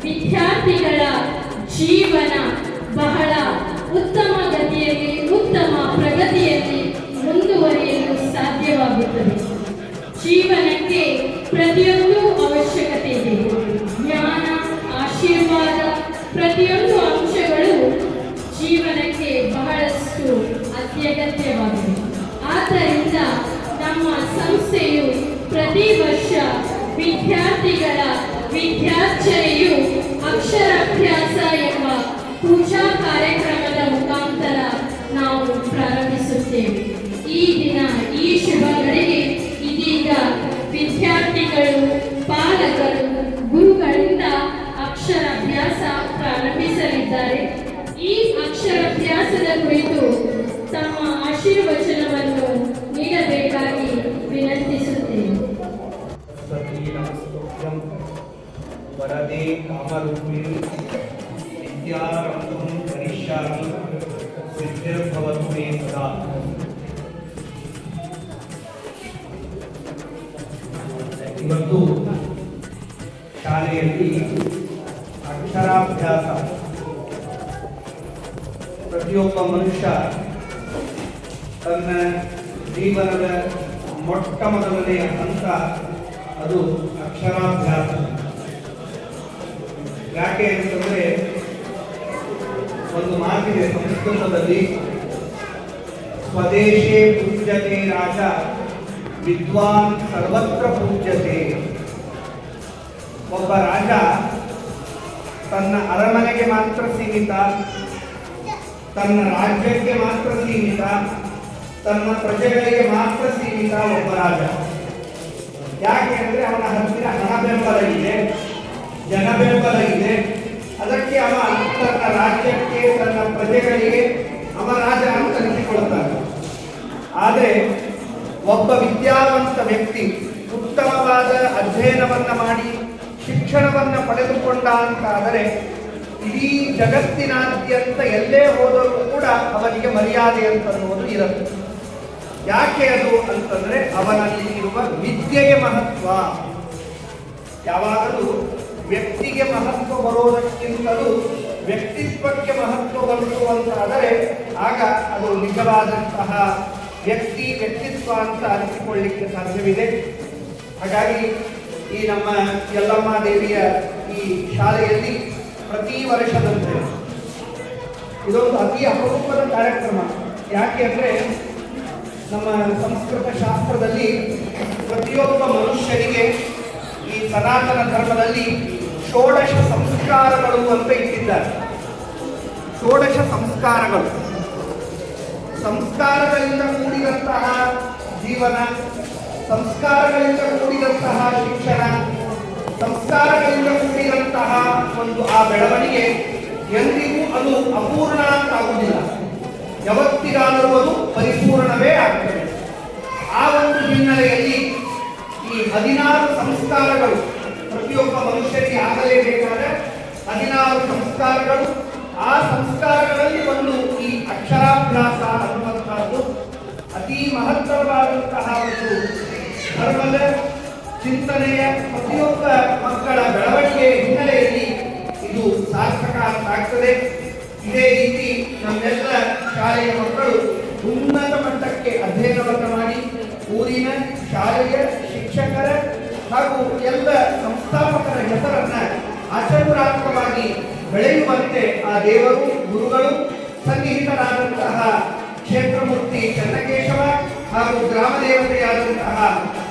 ವಿದ್ಯಾರ್ಥಿಗಳ ಜೀವನ ಬಹಳ ಉತ್ತಮ ಗತಿಯಲ್ಲಿ ಉತ್ತಮ ಪ್ರಗತಿಯಲ್ಲಿ ಮುಂದುವರಿಯಲು ಸಾಧ್ಯವಾಗುತ್ತದೆ. ಜೀವನಕ್ಕೆ ಪ್ರತಿಯೊಂದು ಅವಶ್ಯಕತೆ ಇದೆ. ಜ್ಞಾನ, ಆಶೀರ್ವಾದ, ಪ್ರತಿಯೊಂದು ಅಂಶಗಳು ಜೀವನಕ್ಕೆ ಬಹಳಷ್ಟು ಅತ್ಯಗತ್ಯವಾಗಿದೆ. ಆದ್ದರಿಂದ ನಮ್ಮ ಸಂಸ್ಥೆಯು ಪ್ರತಿ ವರ್ಷ ವಿದ್ಯಾರ್ಥಿಗಳ ವಿದ್ಯಾರ್ಚನೆಯು ಅಕ್ಷರಾಭ್ಯಾಸ ಎಂಬ ಪೂಜಾ ಕಾರ್ಯಕ್ರಮದ ಮುಖಾಂತರ ನಾವು ಪ್ರಾರಂಭಿಸುತ್ತೇವೆ. ಈ ದಿನ ಈ ಶುಭ ಗಳಿಗೆ ಇದೀಗ ವಿದ್ಯಾರ್ಥಿಗಳು, ಪಾಲಕರು, ಗುರುಗಳಿಂದ ಅಕ್ಷರಾಭ್ಯಾಸ ಪ್ರಾರಂಭಿಸಲಿದ್ದಾರೆ. ಈ ಅಕ್ಷರಾಭ್ಯಾಸದ ಕುರಿತು ತಮ್ಮ ಆಶೀರ್ವಚನವನ್ನು ನೀಡಬೇಕಾಗಿ ವಿನಂತಿಸುತ್ತೇನೆ. ವರದೆ ಕಾಮರೂಪಿಣಿ ವಿದ್ಯಾರಂಭಂ ಕರಿಷ್ಯಾಮಿ ಸಿದ್ಧಿರ್ಭವತು ಮೇ ಸದಾ. ಇವತ್ತು ಶಾಲೆಯಲ್ಲಿ ಅಕ್ಷರಾಭ್ಯಾಸ. ಪ್ರತಿಯೊಬ್ಬ ಮನುಷ್ಯ ತನ್ನ ಜೀವನದ ಮೊಟ್ಟ ಮೊದಲನೆಯ ಹಂತ ಅದು ಅಕ್ಷರಾಭ್ಯಾಸ. ಯಾಕೆ ಅಂತಂದ್ರೆ ಒಂದು ಮಾತಿದೆ ಸಂಸ್ಕೃತದಲ್ಲಿ, ಸ್ವದೇಶೇ ಪೂಜ್ಯತೆ ರಾಜ ವಿದ್ವಾನ್ ಸರ್ವತ್ರ ಪೂಜ್ಯತೆ. ಒಬ್ಬ ರಾಜ ತನ್ನ ಅರಮನೆಗೆ ಮಾತ್ರ ಸೀಮಿತ, ತನ್ನ ರಾಜ್ಯಕ್ಕೆ ಮಾತ್ರ ಸೀಮಿತ, ತನ್ನ ಪ್ರಜೆಗಳಿಗೆ ಮಾತ್ರ ಸೀಮಿತ ಒಬ್ಬ ರಾಜ. ಯಾಕೆ ಅಂದ್ರೆ ಅವನ ಹತ್ತಿರ ಹಣ ಬೆಂಬಲ ಇದೆ, ಜನ ಬೆಂಬಲ ಇದೆ. ಅದಕ್ಕೆ ಅವ ತನ್ನ ರಾಜ್ಯಕ್ಕೆ, ತನ್ನ ಪ್ರಜೆಗಳಿಗೆ ಅವ ರಾಜ ಅಂತ ಅನಿಸಿಕೊಳ್ಳುತ್ತಾನೆ. ಆದರೆ ಒಬ್ಬ ವಿದ್ಯಾವಂತ ವ್ಯಕ್ತಿ ಉತ್ತಮವಾದ ಅಧ್ಯಯನವನ್ನು ತ್ಯಾಗವನ್ನು ಮಾಡಿ ಶಿಕ್ಷಣವನ್ನು ಪಡೆದುಕೊಂಡ ಅಂತ ಆದರೆ ಇಡೀ ಜಗತ್ತಿನಾದ್ಯಂತ ಎಲ್ಲೇ ಹೋದರೂ ಕೂಡ ಅವನಿಗೆ ಮರ್ಯಾದೆ ಅಂತನ್ನುವುದು ಇರುತ್ತೆ. ಯಾಕೆ ಅದು ಅಂತಂದ್ರೆ ಅವನಲ್ಲಿ ಇರುವ ವಿದ್ಯೆಯ ಮಹತ್ವ. ಯಾವಾಗಲೂ ವ್ಯಕ್ತಿಗೆ ಮಹತ್ವ ಬರೋದಕ್ಕಿಂತಲೂ ವ್ಯಕ್ತಿತ್ವಕ್ಕೆ ಮಹತ್ವ ಬರುವಂತಾದರೆ ಆಗ ಅದು ನಿಜವಾದಂತಹ ವ್ಯಕ್ತಿತ್ವ ಅಂತ ಅನಿಸಿಕೊಳ್ಳಿಕ್ಕೆ ಸಾಧ್ಯವಿದೆ. ಹಾಗಾಗಿ ಈ ನಮ್ಮ ಯಲ್ಲಮ್ಮ ದೇವಿಯ ಈ ಶಾಲೆಯಲ್ಲಿ ಪ್ರತಿ ವರ್ಷದಂತೆ ಇದೊಂದು ಅತಿ ಅಪರೂಪದ ಕಾರ್ಯಕ್ರಮ. ಯಾಕೆ ಅಂದರೆ ನಮ್ಮ ಸಂಸ್ಕೃತ ಶಾಸ್ತ್ರದಲ್ಲಿ ಪ್ರತಿಯೊಬ್ಬ ಮನುಷ್ಯನಿಗೆ ಈ ಸನಾತನ ಧರ್ಮದಲ್ಲಿ ಷೋಡಶ ಸಂಸ್ಕಾರಗಳು ಅಂತ ಇಟ್ಟಿದ್ದಾರೆ. ಷೋಡಶ ಸಂಸ್ಕಾರಗಳು, ಸಂಸ್ಕಾರಗಳಿಂದ ಕೂಡಿದಂತಹ ಜೀವನ, ಸಂಸ್ಕಾರಗಳಿಂದ ಕೂಡಿದಂತಹ ಶಿಕ್ಷಣ, ಸಂಸ್ಕಾರಗಳಿಂದ ಕೂಡಿದಂತಹ ಒಂದು ಆ ಬೆಳವಣಿಗೆ ಎಂದಿಗೂ ಅದು ಅಪೂರ್ಣ ಅಂತಾಗುವುದಿಲ್ಲ. ಯಾವತ್ತಿಗಾದರೂ ಅದು ಪರಿಪೂರ್ಣವೇ ಆಗ್ತದೆ. ಆ ಒಂದು ಹಿನ್ನೆಲೆಯಲ್ಲಿ ಈ 16 ಸಂಸ್ಕಾರಗಳು ಪ್ರತಿಯೊಬ್ಬ ಮನುಷ್ಯರಿಗೆ ಆಗಲೇಬೇಕಾದ 16 ಸಂಸ್ಕಾರಗಳು. ಆ ಸಂಸ್ಕಾರಗಳಲ್ಲಿ ಒಂದು ಈ ಅಕ್ಷರಾಭ್ಯಾಸ ಅನ್ನುವಂತಹದ್ದು ಅತಿ ಮಹತ್ತರವಾದಂತಹ ಒಂದು ಧರ್ಮದ ಚಿಂತನೆಯ ಪ್ರತಿಯೊಬ್ಬ ಮಕ್ಕಳ ಬೆಳವಣಿಗೆಯ ಹಿನ್ನೆಲೆಯಲ್ಲಿ ಇದು ಸಾರ್ಥಕ ಆಗ್ತದೆ. ಇದೇ ರೀತಿ ನಮ್ಮೆಲ್ಲ ಶಾಲೆಯ ಮಕ್ಕಳು ಉನ್ನತ ಮಟ್ಟಕ್ಕೆ ಅಧ್ಯಯನವನ್ನು ಮಾಡಿ ಊರಿನ ಶಾಲೆಯ ಶಿಕ್ಷಕರ ಹಾಗೂ ಎಲ್ಲ ಸಂಸ್ಥಾಪಕರ ಹೆಸರನ್ನ ಆಚರಣಾತ್ಮಕವಾಗಿ ಬೆಳೆಯುವಂತೆ ಆ ದೇವರು, ಗುರುಗಳು, ಸನ್ನಿಹಿತರಾದಂತಹ ಕ್ಷೇತ್ರಮೂರ್ತಿ ಚನ್ನಕೇಶವ ಹಾಗೂ ಗ್ರಾಮ ದೇವತೆಯಾದಂತಹ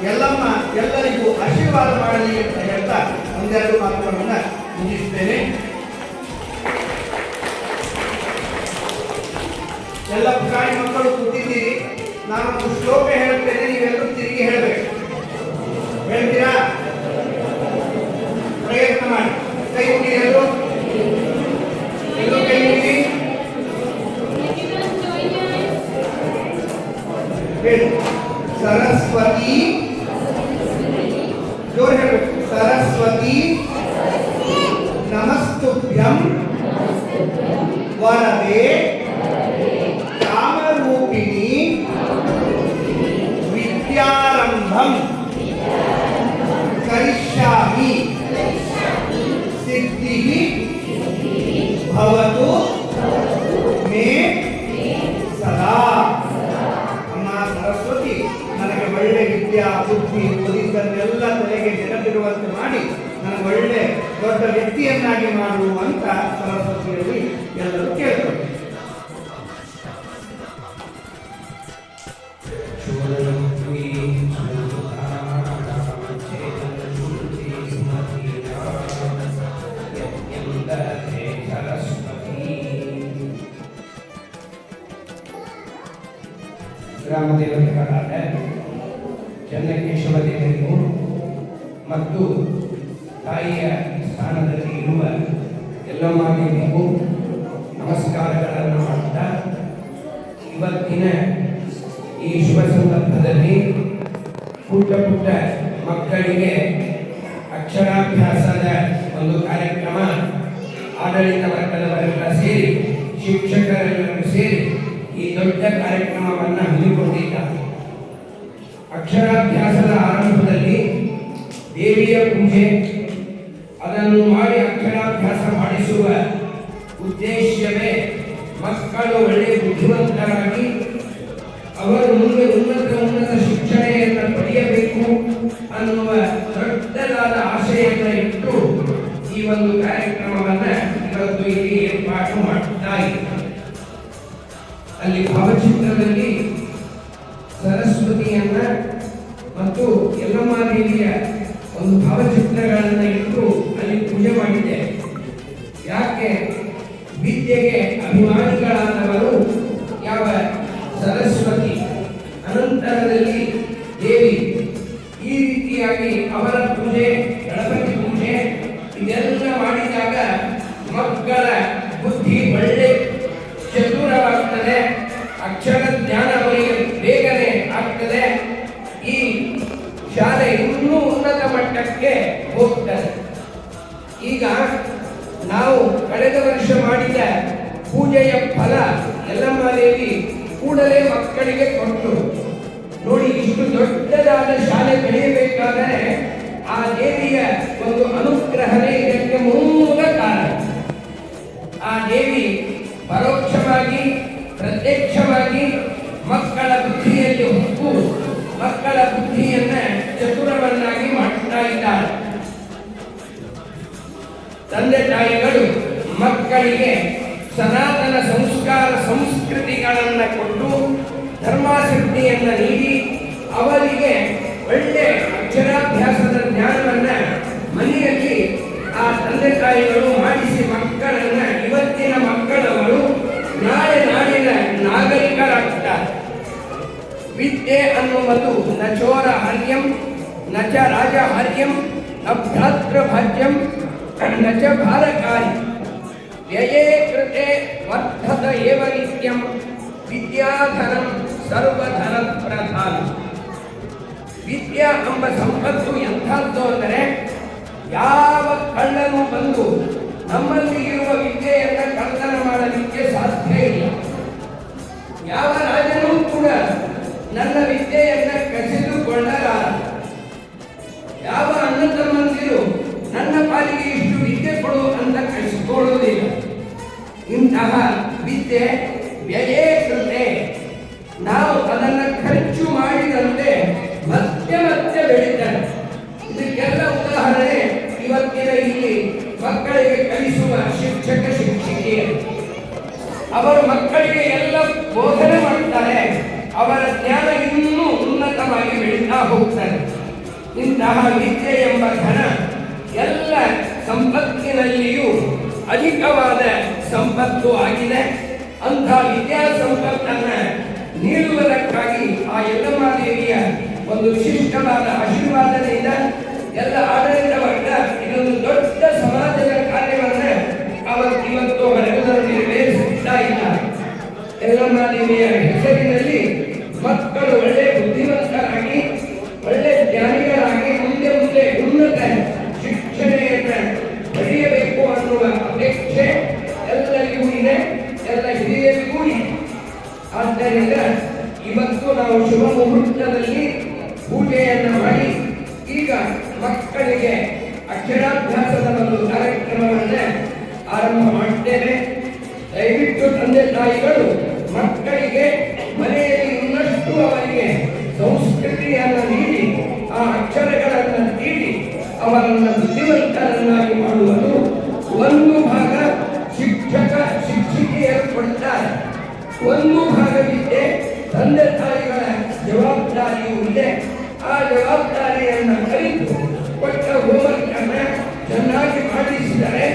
ಯಲ್ಲಮ್ಮ ಎಲ್ಲರಿಗೂ ಆಶೀರ್ವಾದ ಮಾಡಲಿ ಅಂತ ಹೇಳ್ತಾ ಒಂದೆರಡು ಮಾತುಗಳನ್ನು ಮುಗಿಸುತ್ತೇನೆ. ಎಲ್ಲ ಪುಟಾಣಿ ಮಕ್ಕಳು ಕೂತಿದ್ದೀರಿ. ನಾನೊಂದು ಶ್ಲೋಕ ಹೇಳುತ್ತೇನೆ, ನೀವೆಲ್ಲರೂ ತಿರುಗಿ ಹೇಳಬೇಕು. ಹೇಳ್ತೀರಾ? ಪ್ರಯತ್ನ ಮಾಡಿ. ಕೈ ಮುಗಿ ಎಲ್ಲರೂ ಕೈ ಮುಗಿ ಹೇಳಿ. ಸರಸ್ವತಿ, ಜೋರು ಹೇಳಬೇಕು. ಸರಸ್ವತಿ ನಮಸ್ತುಭ್ಯಂ ವರದೆ ಕಾಮರೂಪಿಣಿ ವಿದ್ಯಾರಂಭಂ ಕರಿಷ್ಯಾಮಿ ಸಿದ್ಧಿಃ ಭವತು ಮೇ ಸದಾ. ಅಮ್ಮ ಸರಸ್ವತಿ ನನಗೆ ಒಳ್ಳೆ ವಿದ್ಯಾ ಬುದ್ಧಿ ಓದಿದ್ದನ್ನೆಲ್ಲ ತಲೆಗೆ ನೆನಪಿರುವಂತೆ ಮಾಡಿ ನನಗೆ ಒಳ್ಳೆ ದೊಡ್ಡ ವ್ಯಕ್ತಿಯನ್ನಾಗಿ ಮಾಡು ಅಂತ ಸರಸ್ವತಿಯಲ್ಲಿ ಎಲ್ಲರೂ ಕೇಳ್ತಾರೆ. ಗ್ರಾಮದೇವತೆಗಳಾದ ಚನ್ನಕೇಶವ ದೇವರಿಗೂ ಮತ್ತು ತಾಯಿಯ ಸ್ಥಾನದಲ್ಲಿ ಇರುವ ಯಲ್ಲಮ್ಮ ದೇವಿಗೂ ನಮಸ್ಕಾರಗಳನ್ನು ಮಾಡುತ್ತಾ ಇವತ್ತಿನ ಈ ಶುಭ ಸಂದರ್ಭದಲ್ಲಿ ಪುಟ್ಟ ಪುಟ್ಟ ಮಕ್ಕಳಿಗೆ ಅಕ್ಷರಾಭ್ಯಾಸದ ಒಂದು ಕಾರ್ಯಕ್ರಮ ಆಡಳಿತ ವರ್ಗದವರೆಲ್ಲ ಸೇರಿ ಶಿಕ್ಷಕರೆಲ್ಲರೂ ಸೇರಿ ಈ ದೊಡ್ಡ ಕಾರ್ಯಕ್ರಮವನ್ನು ಹಮ್ಮಿಕೊಂಡಿದ್ದಾರೆ. ಅಕ್ಷರಾಭ್ಯಾಸದ ಆರಂಭದಲ್ಲಿ ದೇವಿಯ ಪೂಜೆ, ಅದನ್ನು ಮಾಡಿ ಅಕ್ಷರಾಭ್ಯಾಸ ಮಾಡಿಸುವ ಉದ್ದೇಶವೇ ಮಕ್ಕಳು ಒಳ್ಳೆಯ ಬುದ್ಧಿವಂತರಾಗಿ ಅವರು ಮುಂದೆ ಉನ್ನತ ಶಿಕ್ಷಣೆಯನ್ನು ಪಡೆಯಬೇಕು ಅನ್ನುವ ದೊಡ್ಡದಾದ ಆಶಯವನ್ನು ಇಟ್ಟು ಈ ಒಂದು ಕಾರ್ಯಕ್ರಮವನ್ನು ಇವತ್ತು ಇಲ್ಲಿ ಏರ್ಪಾಡು ಮಾಡುತ್ತಾ ಇದ್ದಾರೆ. ಅಲ್ಲಿ ಭಾವಚಿತ್ರದಲ್ಲಿ ಸರಸ್ವತಿಯನ್ನ ಮತ್ತು ಯಲ್ಲಮ್ಮ ದೇವಿಯ ಒಂದು ಭಾವಚಿತ್ರಗಳನ್ನು ಇಟ್ಟು ಅಲ್ಲಿ ಪೂಜೆ ಮಾಡಿದೆ. ಯಾಕೆ? ವಿದ್ಯೆಗೆ ಅಭಿಮಾನಿಗಳಾದವರು ಯಾವ ಸರಸ್ವತಿ, ಅನಂತರದಲ್ಲಿ ದೇವಿ, ಈ ರೀತಿಯಾಗಿ ಅವರ ಪೂಜೆ, ಗಣಪತಿ ಪೂಜೆ ಇದೆಲ್ಲ ಮಾಡಿದಾಗ ಮಕ್ಕಳ ಬುದ್ಧಿ ಒಳ್ಳೆ ಚತುರವಾಗ್ತದೆ, ಅಕ್ಷರ ಜ್ಞಾನ ಅವರಿಗೆ ಬೇಗನೆ ಆಗ್ತದೆ. ಈ ಶಾಲೆ ಇನ್ನೂ ಉನ್ನತ ಮಟ್ಟಕ್ಕೆ ಹೋಗ್ತಾರೆ. ಈಗ ನಾವು ಕಳೆದ ವರ್ಷ ಮಾಡಿದ ಪೂಜೆಯ ಫಲ ಯಲ್ಲಮ್ಮ ದೇವಿ ಕೂಡಲೇ ಮಕ್ಕಳಿಗೆ ಕೊಟ್ಟು ನೋಡಿ, ಇಷ್ಟು ದೊಡ್ಡದಾದ ಶಾಲೆ ಬೆಳೆಯಬೇಕಾದರೆ ಆ ದೇವಿಯ ಒಂದು ಅನುಗ್ರಹವೇ ಇದಕ್ಕೆ ಮೂಲ ಕಾರಣ. ಆ ದೇವಿ ಪರೋಕ್ಷವಾಗಿ ಪ್ರತ್ಯಕ್ಷವಾಗಿ ಮಕ್ಕಳ ಬುದ್ಧಿಯಲ್ಲಿ ಹೊಕ್ಕು ಮಕ್ಕಳ ಬುದ್ಧಿಯನ್ನ ಚತುರವನ್ನಾಗಿ ಮಾಡ್ತಾ ಇದ್ದಾರೆ. ತಂದೆ ತಾಯಿಗಳು ಮಕ್ಕಳಿಗೆ ಸನಾತನ ಸಂಸ್ಕಾರ ಸಂಸ್ಕೃತಿಗಳನ್ನ ಕೊಟ್ಟು ಧರ್ಮಾಸಕ್ತಿಯನ್ನ ನೀಡಿ ಅವರಿಗೆ ಒಳ್ಳೆ ಅಕ್ಷರಾಭ್ಯಾಸದ ಜ್ಞಾನವನ್ನ ಮನೆಯಲ್ಲಿ ಆ ತಂದೆ ತಾಯಿಗಳು ಮಾಡಿಸಿ ಮಕ್ಕಳನ್ನ ಇವತ್ತಿನ ಮಕ್ಕಳವರು ನಾಳೆ ನಾಡಿನ ನಾಗರಿಕರಾಗ್ತಾರೆ. ವಿದ್ಯೆ ಅನ್ನುವುದು ನ ಚೋರ ಹರ್ಯಂ ನ ಚ ರಾಜ ಹರ್ಯಂ ನ ಭ್ರಾತೃ ಭಾಜ್ಯಂ ನ ಚ ಭಾರಕಾರಿ ವ್ಯಯೇ ಕೃತೆ ವರ್ಧತ ಏವ ನಿತ್ಯಂ ವಿದ್ಯಾಧನಂ ಸರ್ವಧನ ಪ್ರಧಾನ. ವಿದ್ಯಾ ಎಂಬ ಸಂಪತ್ತು ಎಂಥದ್ದು ಅಂದರೆ ಯಾವ ಕಳ್ಳನು ಬಂದು ನಮ್ಮಲ್ಲಿ ಇರುವ ವಿದ್ಯೆಯನ್ನ ಕಳ್ಳತನ ಮಾಡಲಿಕ್ಕೆ ಸಾಧ್ಯ ಇಲ್ಲ. ಯಾವ ರಾಜನೂ ಕೂಡ ನನ್ನ ವಿದ್ಯೆಯನ್ನ ಕಸಿದುಕೊಳ್ಳಲಾರ. ಯಾವ ಅಣ್ಣ ತಮ್ಮಂದಿರು ನನ್ನ ಪಾಲಿಗೆ ಇಷ್ಟು ವಿದ್ಯೆ ಕೊಡು ಅಂತ ಕಸಿಕೊಳ್ಳುವುದಿಲ್ಲ. ಇಂತಹ ವಿದ್ಯೆ ವ್ಯಯೇ ಕೃತೆ, ನಾವು ಅದನ್ನು ಖರ್ಚು ಮಾಡಿದಂತೆ ಮತ್ತೆ ಮತ್ತೆ ಬೆಳೀತಾರೆ. ಇದಕ್ಕೆಲ್ಲ ಉದಾಹರಣೆ ಇವತ್ತಿನ ಇಲ್ಲಿ ಮಕ್ಕಳಿಗೆ ಕಲಿಸುವ ಶಿಕ್ಷಕ ಶಿಕ್ಷಕಿಯರು. ಅವರು ಮಕ್ಕಳಿಗೆ ಎಲ್ಲ ಬೋಧನೆ ಮಾಡುತ್ತಾರೆ. ಅವರ ಜ್ಞಾನ ಇನ್ನೂ ಉನ್ನತವಾಗಿ ಬೆಳೀತಾ ಹೋಗ್ತಾರೆ. ಇಂತಹ ವಿದ್ಯೆ ಎಂಬ ಧನ ಎಲ್ಲ ಸಂಪತ್ತಿನಲ್ಲಿಯೂ ಅಧಿಕವಾದ ಸಂಪತ್ತು ಆಗಿದೆ. ಅಂಥ ವಿದ್ಯಾ ಸಂಪತ್ತನ್ನ ನೀಡುವುದಕ್ಕಾಗಿ ಆ ಯಲ್ಲಮ್ಮ ದೇವಿಯ ಒಂದು ವಿಶಿಷ್ಟವಾದ ಆಶೀರ್ವಾದದಿಂದ ಎಲ್ಲ ಆಡಳಿತ ವರ್ಗ ಇದೊಂದು ದೊಡ್ಡ ಸಮಾಜದ ಕಾರ್ಯವನ್ನ ಇವತ್ತು ಅವರೆಲ್ಲರೂ ನೆರವೇರಿಸುತ್ತಾ ಇದ್ದಾರೆ. ಯಲ್ಲಮ್ಮ ದೇವಿಯ ಹೆಸರಿನಲ್ಲಿ ಮಕ್ಕಳು ಒಳ್ಳೆ ಬುದ್ಧಿವಂತರಾಗಿ ಒಳ್ಳೆ ಜ್ಞಾನಿಗಳಾಗಿ ಮುಂದೆ ಮುಂದೆ ಉನ್ನತ ಶಿಕ್ಷಣೆಯನ್ನ ಪಡೆಯಬೇಕು ಅನ್ನುವ ಅಪೇಕ್ಷೆ ಎಲ್ಲರಿಗೂ ಇದೆ, ಎಲ್ಲ ಹಿರಿಯರಿಗೂ ಇದೆ. ಆದ್ದರಿಂದ ಇವತ್ತು ನಾವು ಶುಭ ಮುಹೂರ್ತದಲ್ಲಿ ಪೂಜೆಯನ್ನು ಮಾಡಿ ಈಗ ಮಕ್ಕಳಿಗೆ ಅಕ್ಷರಾಭ್ಯಾಸದ ಒಂದು ಕಾರ್ಯಕ್ರಮವನ್ನು ಆರಂಭ ಮಾಡುತ್ತೇವೆ. ದಯವಿಟ್ಟು ತಂದೆ ತಾಯಿಗಳು ಮಕ್ಕಳಿಗೆ ಮನೆಯಲ್ಲಿ ಇನ್ನಷ್ಟು ಅವರಿಗೆ ಸಂಸ್ಕೃತಿಯನ್ನು ನೀಡಿ ಆ ಅಕ್ಷರಗಳನ್ನು ನೀಡಿ ಅವರನ್ನು ಬುದ್ಧಿವಂತರನ್ನಾಗಿ ಮಾಡುವುದು ಒಂದು ಭಾಗ ಶಿಕ್ಷಕ ಶಿಕ್ಷಕಿಯರು ಕೊಡ್ತಾರೆ. ಒಂದು ಭಾಗವಿದೆ ತಂದೆ ತಾಯಿಗಳ ಜವಾಬ್ದಾರಿಯೂ ಇದೆ. ಆ ಜವಾಬ್ದಾರಿಯನ್ನು ಅರಿತು ಕೊಟ್ಟ ಹೋಮ್ವರ್ಕ್ ಅನ್ನು ಚೆನ್ನಾಗಿ ಮಾಡಿಸಿದರೆ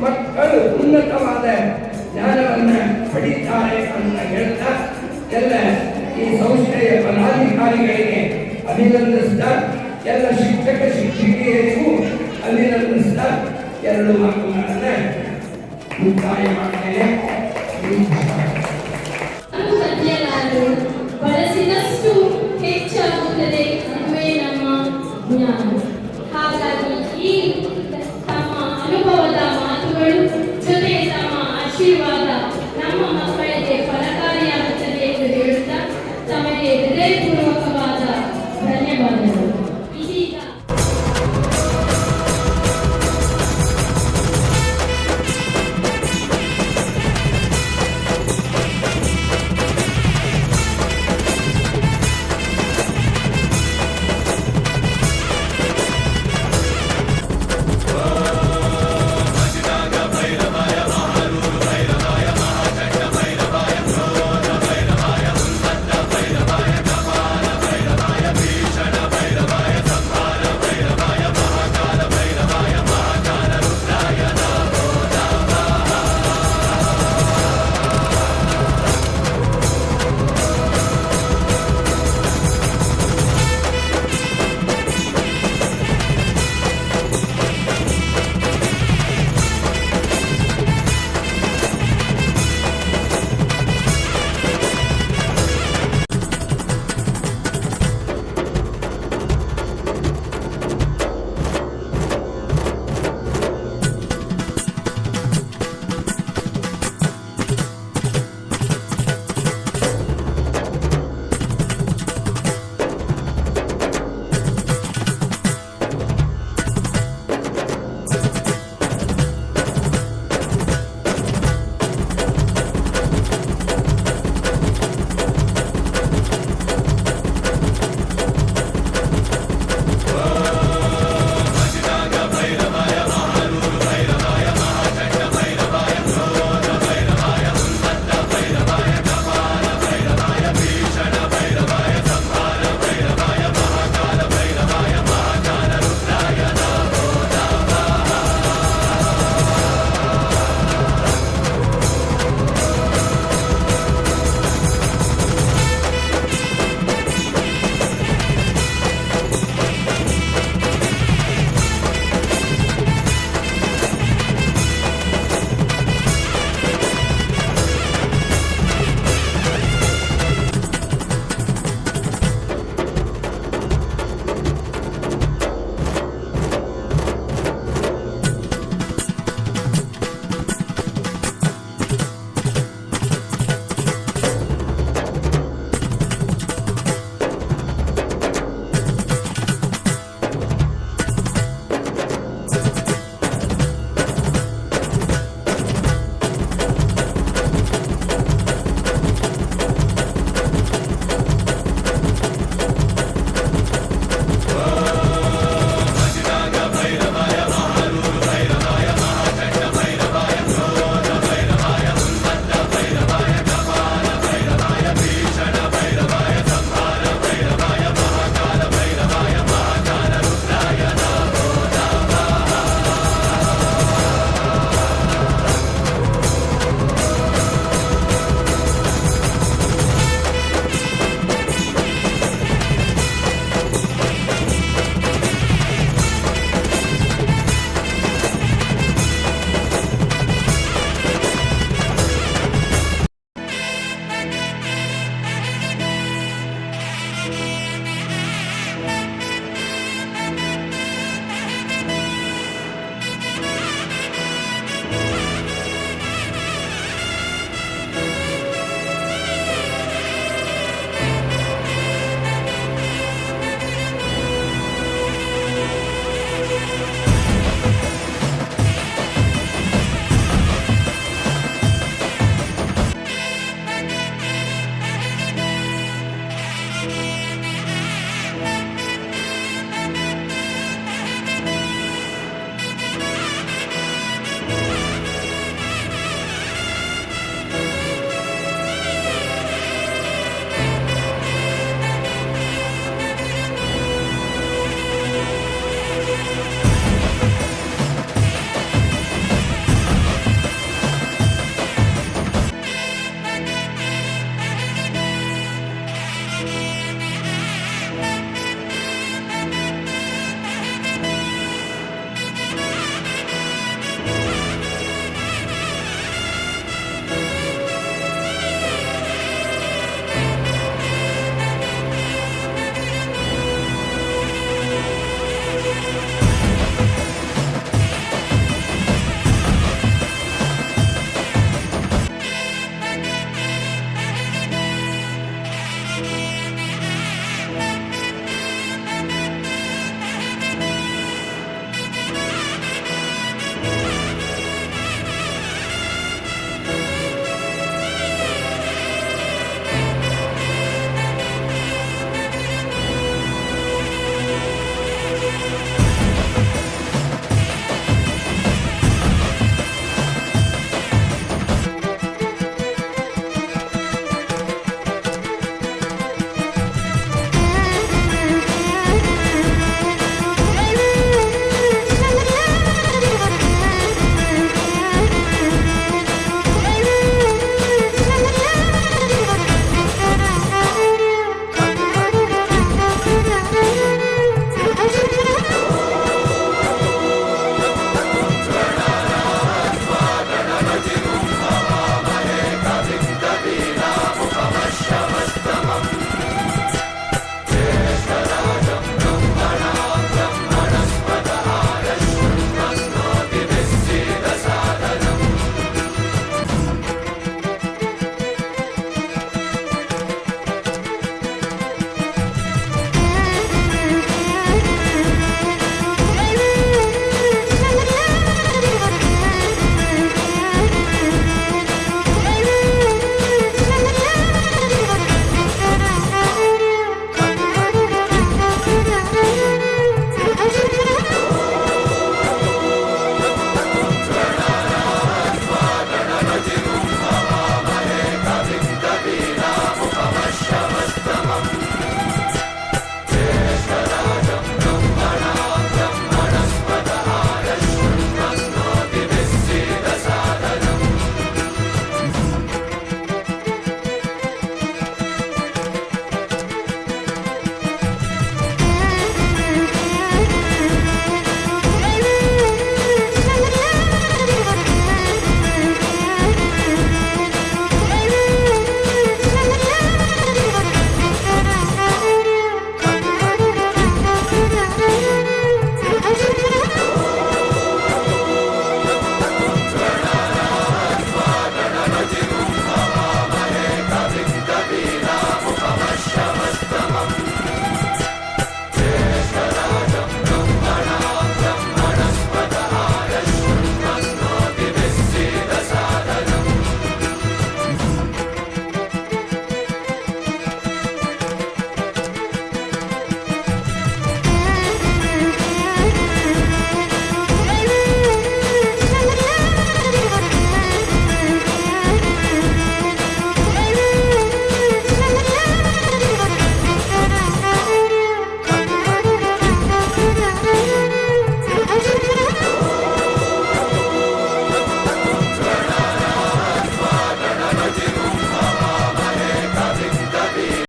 ಮಕ್ಕಳು ಉನ್ನತವಾದ ಜ್ಞಾನವನ್ನು ಪಡೀತಾರೆ ಅಂತ ಹೇಳ್ತಾ ಎಲ್ಲ ಈ ಸಂಸ್ಥೆಯ ಪದಾಧಿಕಾರಿಗಳಿಗೆ ಅಭಿನಂದಿಸ್ತಾ ಎಲ್ಲ ಶಿಕ್ಷಕ ಶಿಕ್ಷಕಿಯರಿಗೂ ಅಭಿನಂದಿಸ್ತಾ ಎರಡು ಮಾತುಗಳನ್ನು ಮುಕ್ತಾಯ ಮಾಡ್ತೇನೆ. ಬಳಸಿದಷ್ಟು ಹೆಚ್ಚಾಗುತ್ತದೆ, ಅದುವೇ ನಮ್ಮ ಜ್ಞಾನ.